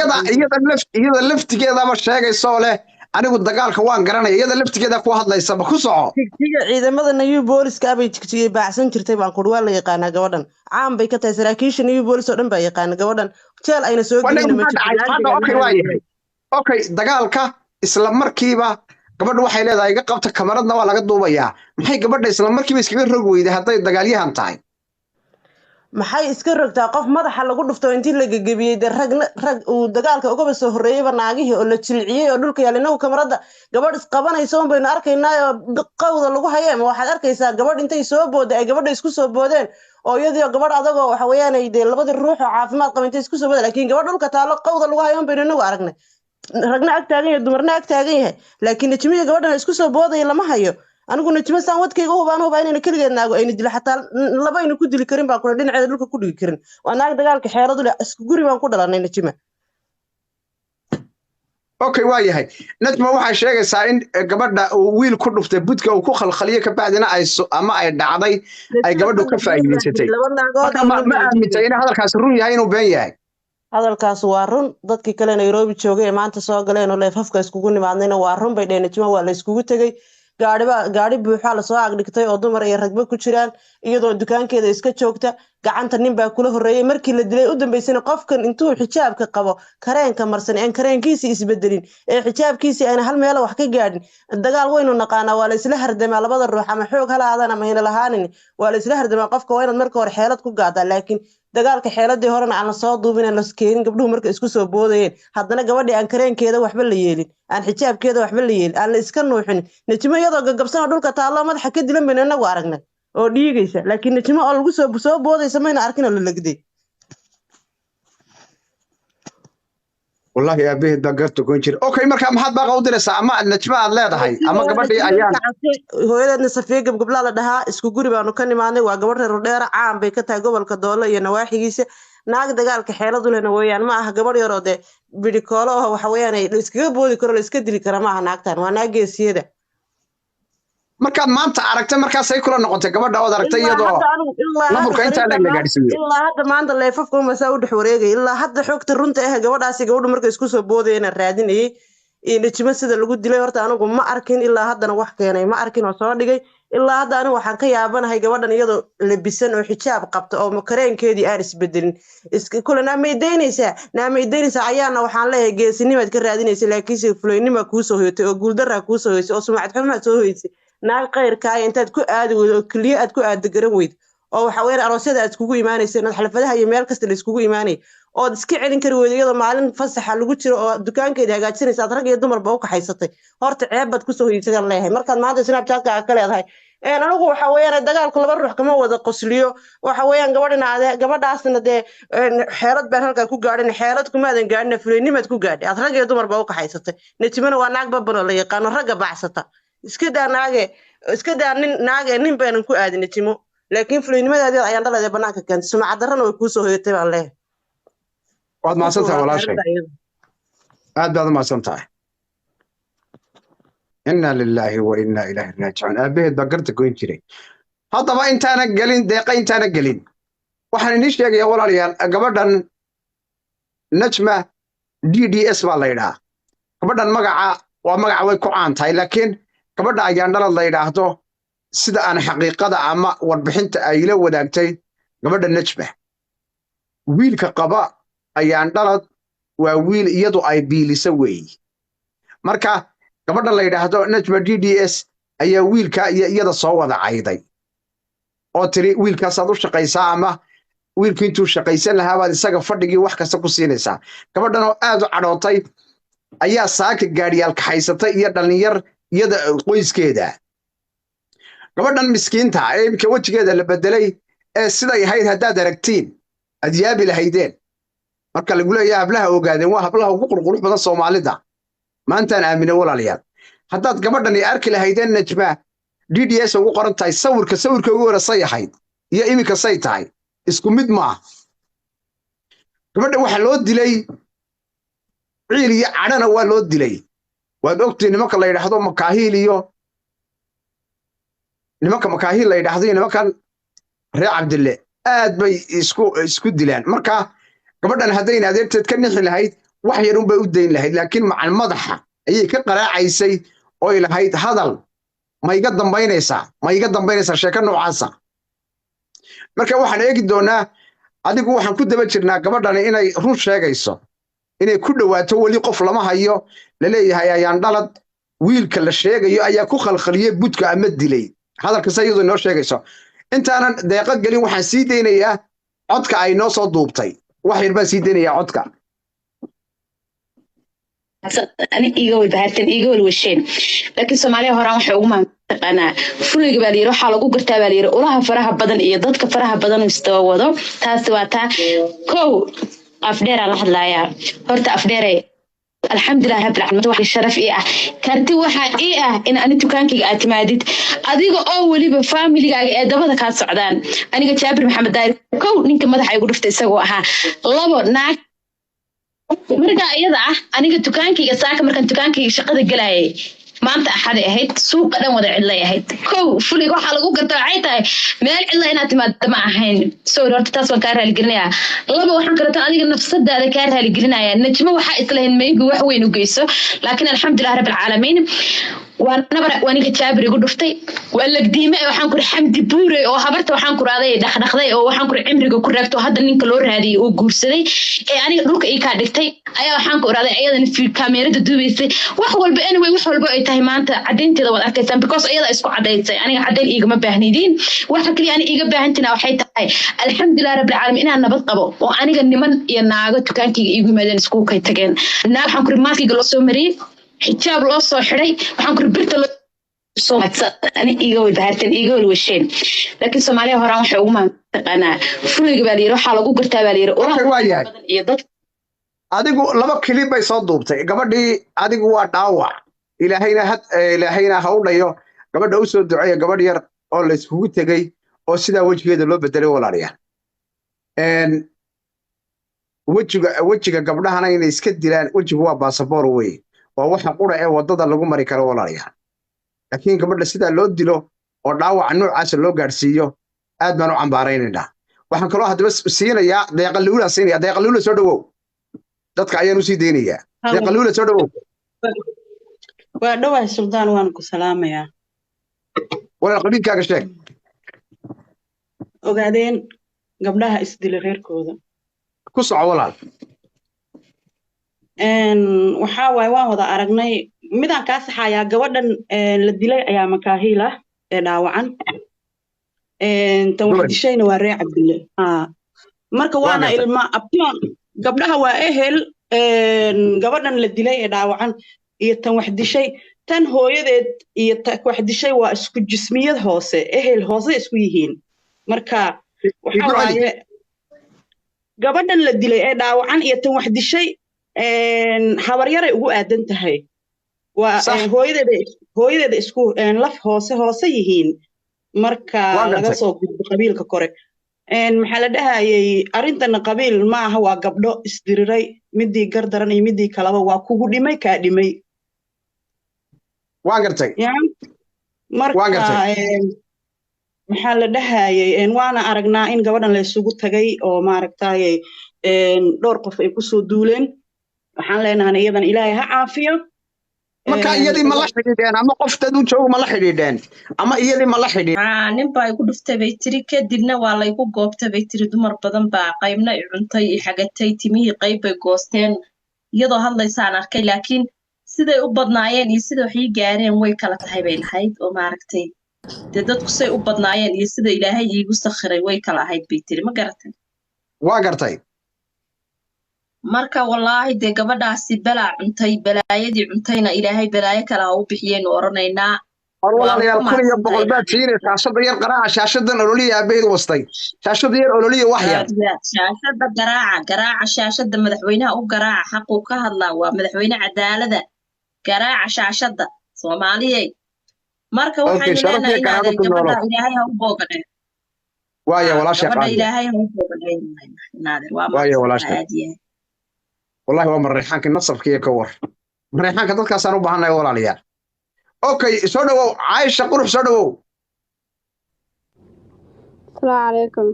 iyada laftigeeda ma sheegayso leh anigu dagaalka waan garanay iyada laftigeeda ku hadlaysa ma ku soco tigtiga ciidamada new booliska bay tigtigay baacsan jirtay baan ku waa la yaqaanaa gabadhan caan bay ka tahay saraakiisha new boolis oo dhan baa yaqaana gabadhan jeel ayna soo gelin ma jirto okay dagaalka isla markiiba gabadhu waxay leedahay iga qabta kamaradna waa laga duubayaa maxay gabadha isla markiiba iskaga rog weyday hadday dagaalyahan tahay maxay iska rogtaa qof madaxa lagu dhufto intii la gagabiyey de rag uu dagaalka ugaba soo horreeyeyba naagihii oo la jilciyey oo dhulka yaal inagu kamarada gabadh isqabanaysa un baynu arkaynaa oo qawda lagu haye ma waxaad arkaysaa gabadh intay soo booday ay gabadha isku soo boodeen oo iyadoo gabadh adagoo waxa weeyaan ay dee labadii ruux oo caafimaad qaba intay isku soo boodeen laakiin gabadh dhulka taalo qawda lagu hayo un baynu inagu aragnay ragna ag taagan yahay dumarna ag taagan yahay laakiin najmiya gabadhan isku soo boodaya lama hayo anigu najma saan wadkayga hubaan inayna keligeed naago ayna dilo xataa laba ayna ku dili karin baan kula dhinaceeda dhulka ku dhigi karin waa naag dagaalka xeeradu leh isku guri baan ku dhalanay najma okay waa yahay najma waxay sheegaysaa in gabadha uu wiil ku dhuftay budka uu ku khalkhaliyo ka bacdina ay dhacday ay gabadhu ka faa'iideysatay ma aamintay in hadalkaas run yahay inuu been yahay hadalkaas waa run dadkii kale Nairobi joogay maanta soo galeen oo leefafka iskugu nimaadnayna waa run bay dheen najma waa la iskugu tagay gaari buuxa la soo agdhigtay oo dumar iyo ragba ku jiraan iyadoo dukaankeeda iska joogta gacanta nin baa kula horeeyay markii la dilay u dambeysana qofkan intuu xijaabka qabo kareenka marsan aan kareenkiisa isbedelin ee xijaabkiisa ayna hal meel wax ka gaadhin dagaal weynu naqaana waa la isla hardamaa labada ruux ama xoog halaadana ma hina lahaanin waa la isla hardamaa qofka waa inaad marka hore xeelad ku gaadaa laakiin dagaalka xeeladii horena aan la soo duubin aan la keenin gabdhuhu marka isku soo boodayeen haddana gabadhii aan kareenkeeda waxba la yeelin aan xijaabkeeda waxba la yeelin aan la iska nuuxin najmo iyadoo gagabsan oo dhulka taallo madaxa ka dilan baynu inagu aragnay oo dhiigaysa laakiin najmo oo lagu soo boodaysa mayna arkin oo la legday والله يا بيه دقرت كونجر اوكي marka maxaad baa qowdiraysaa ama najma aad leedahay ama gabadhii ayaan hooyadeedna safiye gabgabla la dhahaa isku guri baanu ka nimaanay waa gabadh reer dheer caan bay ka tahay gobolka Doolo iyo nawaaxigiisa naag dagaalka xeeladu lehna weeyaan ma aha gabadh yar oo de bidikoolo oo waxa weeyaan ay iskaga boodi karo la iska dili kara ma aha naagtan waa naag geesiyada markaad maanta aragtay markaas ay kula noqotay gabadha oo aragtay iyadoo lamurka inta la gaadhsiiyay ilaa hadda maanta leefafku ma saa u dhex wareegay ilaa hadda xogta runta ah gabadhaasi gabadhu markay isku soo boodayna raadinayay in najma sida lagu dilay horta anigu ma arkin ilaa haddana wax keenay ma arkin oo soo dhigay ilaa hadda anigu waxaan ka yaabanahay gabadhan iyadoo labisan oo xijaab qabta oo kareenkeedii aan isbedelin kula naameydeynaysaa ayaana waxaan leeyahay geesinimaad ka raadinaysa laakiinse fulaynima kuu soo hoyatay oo guuldaraa kuu soo hoysay oo sumcad xumaad soo hoysay naag qayrkaaya intaad ku aadi weydo oo keliya aad ku aada garan weyd oo waxa weeyaan aroosyada aad iskugu imaanaysa inaad xalfadaha iyo meel kasta la iskugu imaanay ood iska celin kari weydo iyadoo maalin fasaxa lagu jiro oo dukaankeeda hagaajinaysa aad rag iyo dumarba u kaxaysatay horta ceeb baad kusoo hoysadaan leeyahay markaad maanta snapchatka ka leedahay anigu waxa weeyaan dagaalku laba ruux kama wada qosliyo waxa weeyaan gabadhaasna dee xeelad baan halkaa ku gaadhin xeelad kumaadan gaadhin fulaynimaad ku gaadhay aad rag iyo dumarba u kaxaysatay najmana waa naag babanoo la yaqaano ragga bacsata iska daa nin baanan ku aadin najmo laakiin fulaynimadaadii ayaan dhaladay banaanka keentay sumcad darrana way kuu soo hoyatay baan leeyahay waad mahadsantahay walaashay aad baad mahadsantahay inna lillahi wa inna ilaahi raajicuun aabaheed baa garta goyn jiray haddaba intaana gelin waxaan inii sheegayaa walaalayaal gabadhan najma DDS baa la yidhaha gabadhan magaca way ku caan tahay laakiin gabadha ayaan dhalad la yidhaahdo sida aan xaqiiqada ama warbixinta ay la wadaagtay gabadha najma wiilka qaba ayaan dhalad waa wiil iyadu ay biilisa weeye marka gabadha la yidhaahdo najma DDS ayaa wiilka iyo iyada soo wada cayday oo tiri wiilkaasaad u shaqaysaa ama wiilku intuu shaqaysan lahaa baad isaga fadhigii wax kasta ku siinaysaa gabadhan oo aad u cadhootay ayaa saaka gaadhiyaal kaxaysatay iyo dhallinyar iyada qoyskeeda gabadhan miskiinta ee imika wejigeeda la bedelay ee siday ahayd haddaad aragtiin aad yaabi lahaydeen marka lagu leeyahay hablaha ogaadeen waa hablaha ugu qurqurux badan Soomaalida maantaan aamina walaalayaal haddaad gabadhan ay arki lahaydeen najma DDS ugu qoran tahay sawirka ugu horasay ahayd iyo imika say tahay isku mid ma gabadha waxa loo dilay ciil iyo cadhana waa loo dilay waad ogtiin nimanka la yidhaahdo makaahiil iyo nimanka makaahiil la yidhaahdo iyo nimankan reer Cabdille aad bay isku dilaan marka gabadhan haddayna adeerteed ka nixi lahayd wax yar unbay u dayn lahayd laakiin macal madaxa ayay ka qaraacaysay oo ay lahayd hadal ma iga dambaynaysaa sheeko noocaasa marka waxaan eegi doonaa adigu waxaan ku daba jirnaa gabadhani inay run sheegayso inay ku dhawaato weli qof lama hayo la leeyahay ayaan dhalad wiilka la sheegayo ayaa ku khalkhaliyey budka ama dilay hadalkasta iyadoo inoo sheegayso intaanan deeqa gelin waxaan sii daynayaa codka ay noo soo duubtay wax yar baan sii daynayaa codka أنا إيجول بهرتن إيجول وشين لكن سوماليا هران waxay ugu maantaqana fuliga baa liiro waxa lagu gartaa baa liiro ulaha faraha badan iyo dadka faraha badan oo istawa wado taas waa taa kow afdheer la hadlaaya horta afdheeray alxamdulillaah rabbil caalamiin wax sharaf ah karti waxa in aan dukaankayga aad timaadid adiga oo waliba familygaaga ee dabada ka socdaan aniga Jaabir Maxamed Daari kow ninka madaxa ay ugu dhuftay isagoo ahaa labo naag marka iyada aniga dukaankayga saaka markaan dukaankayga shaqada galayay maanta axad ahayd suuqa dhan wada cidlay ahayd kow fuliga waxa lagu gartaa waxay tahay meel cidla inaad timaado ma ahayn soo horta taas waan ka raali gelinayaa laba waxaan kala tan adiga nafsadaada ka raali gelinayaa najmo waxa islahayn maybe wax weyn u geyso laakiin alxamdulillaah rabbil caalamiin وأنا كتابر يقول دفتي وقال لك ديما وحن كر حمد بوري أو حبرت وحن كر هذا دخل أو وحن كر عمري وكررت وهذا اللي كلور هذه وجورسدي يعني روك إيه كادفتي أيه وحن كر هذا أيضا في الكاميرا تدوبيسي وحول بأنه وحول بقى تهمانت عدين تذا ولا كيسان بكوس أيضا إسقو عديت يعني عدين إيجا ما بهندين وحكي يعني إيجا بهنتنا وحيت الحمد لله رب العالمين أنا بطبو وأنا جن من يناقة كان كي إيجا مدن إسقو كي تجين نال وحن كر ماسك جلوسو مري حجاب لو soo xiray waxaan ku birta soo ani iigo bahartan iigo washeen laakiin Soomaaliya horaan waxa ugu maantaqana fuliga baa liiro waxa lagu gartaa baa liiro iyo dad adigu laba kilib bay soo duubtay gabadhii adigu waa dhaawac ilaahayna ha u dhayo gabadha u soo duceeyo gabadh yar oo la iskugu tagay oo sida wajigeeda loo bedelay walaaliyaal wajiga gabdhahana inay iska dilaan wajigu waa baasaboor weey waa waxa qura ee wadada lagu mari karo walaaliyaal laakiin gabadha sida loo dilo oo dhaawac noocaas loo gaarsiiyo aad baan u cambaaraynayna waxaan kaloo hadaba siinayaa deeqa luula soo dhawow dadka ayaan u sii deynayaa deeqa luula soo dhawow waa dhawahay suldaan waan ku salaamayaa walaal qabiilkaaga sheeg ogaadeen gabdhaha isdila reerkooda ku soco walaal waxaa waaye waan wada aragnay midaan kaa saxayaa gabadhan la dilay ayaa makaahiil ah ee dhaawacan tan wax dishayna waa ree cabdille marka waana ilma abtiyon gabdhaha waa ehel gabadhan la dilay ee dhaawacan iyo tan wax dishay tan hooyadeed iyo wax dishay waa isku jismiyad hoose ehel hoose isku yihiin marka waxaa waaye gabadhan la dilay ee dhaawacan iyo tan wax dishay habaryaray ugu aadan tahay waa hooyadeeda isku laf hoose yihiin marka laga soo gudbo qabiilka kore maxaa la dhahayay arintana qabiil ma aha waa gabdho isdiriray midii gardaran iyo midii kalaba waa kugu dhimay kaa dhimay waan gartay marka maxaa la dhahayay waana aragnaa in gabadhan la isugu tagay oo maaragtay dhowr qof ay kusoo duuleen waxaan leenahay iyadan ilaahay ha caafiyo marka iyadii ma la xidhiidheen ama qofteed u joogo ma la xidhiidheen ama iyadii ma la xidhiidheen nin baa igu dhuftay bay tiri kadibna waa la igu goobtay bay tiri dumar badan baa qaybna i cuntay i xagatay timihii qayb bay goosteen iyadoo hadlaysaan arkay laakiin siday u badnaayeen iyo sida waxay gaareen way kala tahay bay lahayd oo maaragtay dee dadku say u badnaayeen iyo sida ilaahay iigu sakhiray way kala ahayd bay tiri ma garatay waa gartay marka wallaahi dee gabadhaasi balaa cuntay balaayadii cuntayna ilaahay balaayo kale ha u bixiyeynu oranaynaa walaalayaal kun iyo boqol baad siinaysaa shaashada yar qaraaca shaashadan ololiya aabaheed wastay shaashada yar ololiya wax yar shaashada garaaca shaashada madaxweynaha u garaaca xaquu ka hadlaa waa madaxweyne cadaalada garaaca shaashada soomaaliyey marka waxaynu leenahay inaadeen gabadha ilaahay ha u boogadheen waaya walaasha gabadha ilaahay ha u boogadheen inaadeen waa waaya walaasha aadiye والله هو مريحان كنصف كي يكور مريحان كذلك كانوا بهنا يقول عليها اوكي سودو عايشه قروح سودو السلام عليكم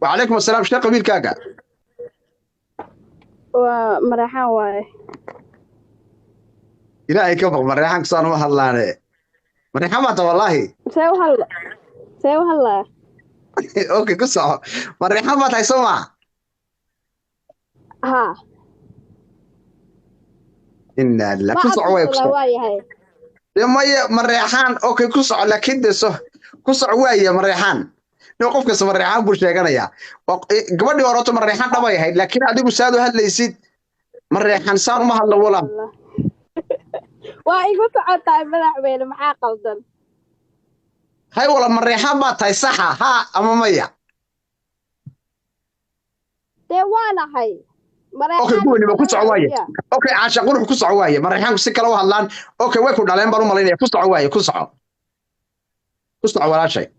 وعليكم السلام شنو قبيل كاكا ومرحان واي إلهي كبق مريحان كسان ما هلانه مريحان ما والله سيو هلا أوكي كسر مريحان ما تسمع ها إن لا ما كسر أبصر ويكسر واي هاي لما مريحان أوكي كسر لكن ده سه كسر ويا مريحان نوقف كسر مريحان بوش لقنا يا قبل ورطة مريحان طبعا هاي لكن هذه مساعدة هذا يصير مريحان صار ما هلا ولا والله واي قلت عطا مدح بين محا قلدن هاي ولا مريحان ما تاي صحة ها أما مية دي وانا هاي أوكي قولي ما كسر ويا أوكي عشان قولوا كسر ويا مريحان كسر لو هلان أوكي ويكون عليهم بارو مالين كسر ويا كسر ولا شيء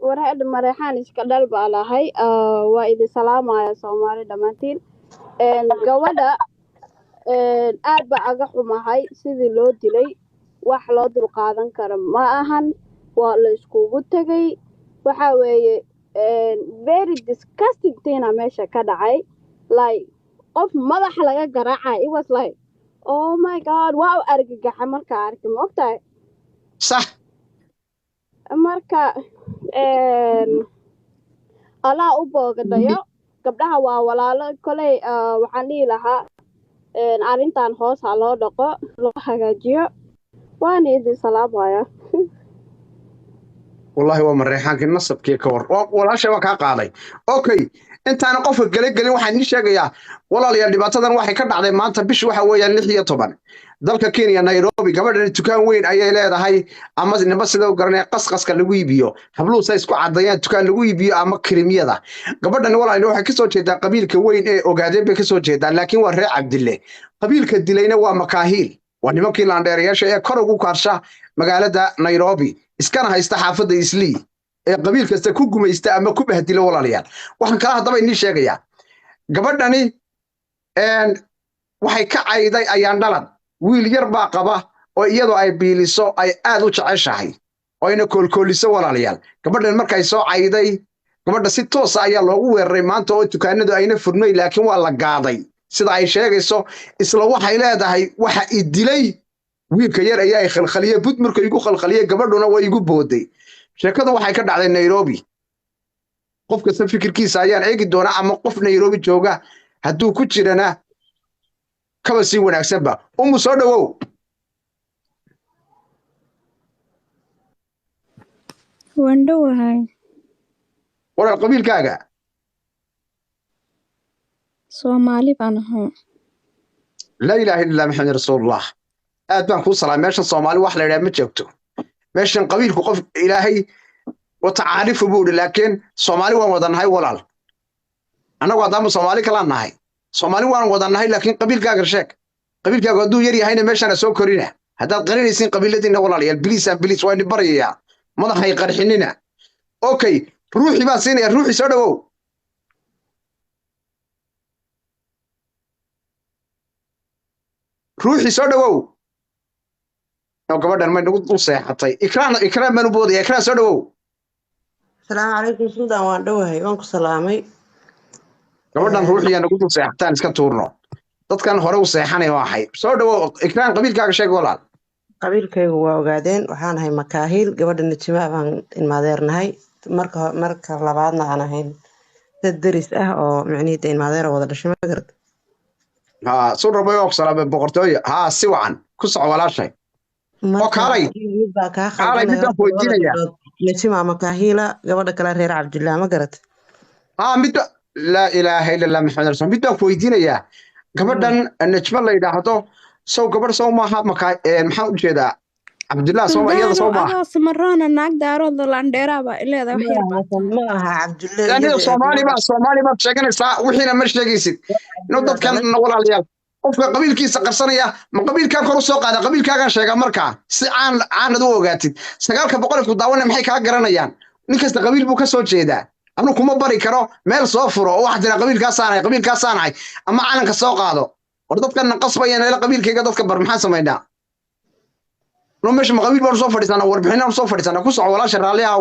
warheed marexaan iska dhal baa lahay waa idin salaamaya Soomaali dhamaantiin gabadha aad baa aga xumahay sidii loo dilay wax loo dul qaadan karo ma ahan waa la iskugu tagay waxa weeye very disgusting thing meesha ka dhacay like qof madax laga garaacay it was like oh my god wow argagaxa marka arkay ma ogtahay صح marka Allah u boogadayo gabdhaha waa walaalo kolay waxaan dhihi lahaa arrintan hoos ha loo dhaqo loo hagaajiyo waan idin salaamaya والله هو مريحان كي نصب كي كور ولا شيء وكا قاضي اوكي انت انا قف قلي waxaan ni sheegaya walaalayaal dhibaatadan waxay ka dhacday maanta bish waxa weeyaan 16 dalka Kenya Nairobi gabadhan dukaan weyn ayay leedahay ama ninba sida u garanay qasqaska lagu iibiyo habluus ay isku cadayaan dukaan lagu iibiyo ama kirimiyada gabadhan walaalayaal waxay ka soo jeedaa qabiilka weyn ee ogaadeen bay ka soo jeedaa laakiin waa reer Cabdille qabiilka dilayna waa makaahiil waa nimankii laandheerayaasha ee kor ugu kaarsha magaalada Nairobi iskana haysta xaafadda Islii ee qabiil kasta ku gumaysta ama ku bahdilo walaalayaal waxaan kala hadaba inii sheegaya gabadhani waxay ka cayday ayaan dhalan wiil yar baa qaba oo iyadoo ay biiliso ay aad u jeceshahay oo ina koolkooliso walaalayaal gabadhan markay soo cayday gabadha si toos ah ayaa loogu weeraray maanta oo dukaanadu ayna furnay laakiin waa la gaaday sida ay sheegayso isla waxay leedahay waxa i dilay wiilka yar ayaa khalkhaliye bud markay igu khalkhaliye gabadhuna way igu booday sheekadu waxay ka dhacday Nairobi qof kasta fikirkiisa ayaan eegi doonaa ama qof Nairobi jooga hadduu ku jirana kaba si wanaagsan ba soo dhawow wandhowahay walaal qabiilkaaga Soomaali baan ahaa la ilaaha illa muhammad rasuulullah aad baan ku salaamay meesha Soomaali wax la yiraahdo ma joogto meeshan qabiilku qof ilaahay وتعارف بود لكن Soomaali waan wadanahay walaal anagu hadaan Soomaali kala nahay Soomaali waan wadanahay laakiin qabiilkaaga sheeg qabiilkaaga haduu yar yahayna meeshan soo korina hadaad qarinaysiin qabiiladiina walaalayaal biliis waan baraya madaxay qarxinina okay ruuxi baa siinaya ruuxi soo dhawow ruuxi soo dhawow gabadhan ma nagu dul seexatay ikraan manu boodaya ikraan soo dhawow السلام عليكم سلطان وان دوهي وانكو سلامي gabadhan ruuxiya nagu dul seexataan iska tuurno dadkan hore u seexanay waxay soo dhawow ikraan qabiilkaaga sheeg walaal qabiilkaygu waa ogaadeen waxaan ahay makaahiil gabadha Najma baan ilmaadeernahay marka labaadna aan ahayn dad daris ah oo macnihiisa ilmaadeer wada dhashay ma garad soo rabay oo salaamay boqortooyo si wacan ku soco walaashay oo kaalay midaan weydiinaya Najma makaahiila gabadha kale reer Cabdillah ma garad mid la ilaaha illa allah muhammad rasul midaan weydiinaya gabadhan Najma la yiraahdo soo gabadh soo maaha maxaa u jeedaa Cabdillah soo iyada soo maaha samarana naag daarood laandheera baa ileedahay wax yar ma aha Cabdillah yani Soomaali ma sheeganaysaa wixiina ma sheegaysid dadkan walaalayaal qofka qabiilkiisa qarsanaya ma qabiilkan kor u soo qaada qabiilkaagan sheega markaa si aan u ogaatid 900 ku daawana maxay ka garanayaan nin kasta qabiil buu ka soo jeedaa anu kuma bari karo meel soo furo oo wax jira qabiilkaasaanay ama calanka soo qaado war dadkan qasbayeen ila qabiilkayga dadka bar maxaa sameeynaa no meesha qabiil baan soo fadhiisana warbixinaan soo fadhiisana ku soco walaasha raali ah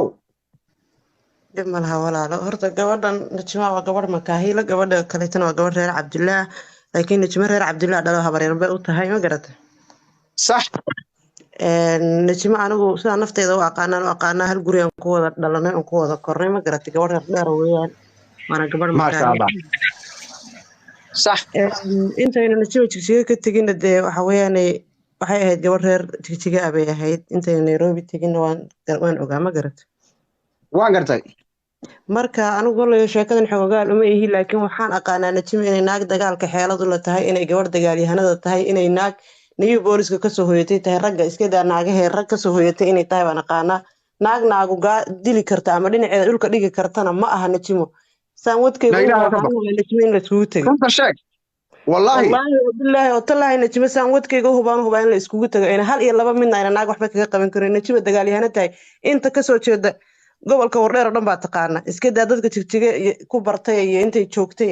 dib ma laha walaalo horta gabadhan najma waa gabadh makaahila gabadha kaleetana waa gabadh reer cabdillaah laakiin najma reer cabdillaah dhalo habaryar bay u tahay ma garatay sax najma anigu sidaa nafteyda u aqaanaa hal guri aan ku wada dhalanay aan ku wada kornay ma garatay gabadh reer dheer weeyaan waana gabadh maasha allah صح intayna najma jigjiga ka teginna dee waxa weeyaane waxay ahayd gabadh reer jigjiga ah bay ahayd intayna nairobi teginna waan ogaa ma garatay waan gartay marka anigu golleyo sheekadan xoogaal uma ihi laakiin waxaan aqaanaa najma inay naag dagaalka xeeladu la tahay inay gabadh dagaalyahanada tahay inay naag niyu booliska kasoo hoyatay tahay ragga iskadaa naagahee rag kasoo hoyatay inay tahay baan aqaanaa naag naagu dili karta ama dhinaceeda dhulka dhigi kartana ma aha najmo saan wadkeyga najmo in laiskugu tego runta sheeg wallaahi wallaahi watallahi najmo saan wadkeyga u hubaan in la iskugu tego ayna hal iyo laba midna ayna naag waxba kaga qaban karin najmo dagaalyahana tahay inta kasoo jeeda gobolka wardheer oo dhan baa taqaana iska daa dadka jigjiga ku bartay iyo intay joogtay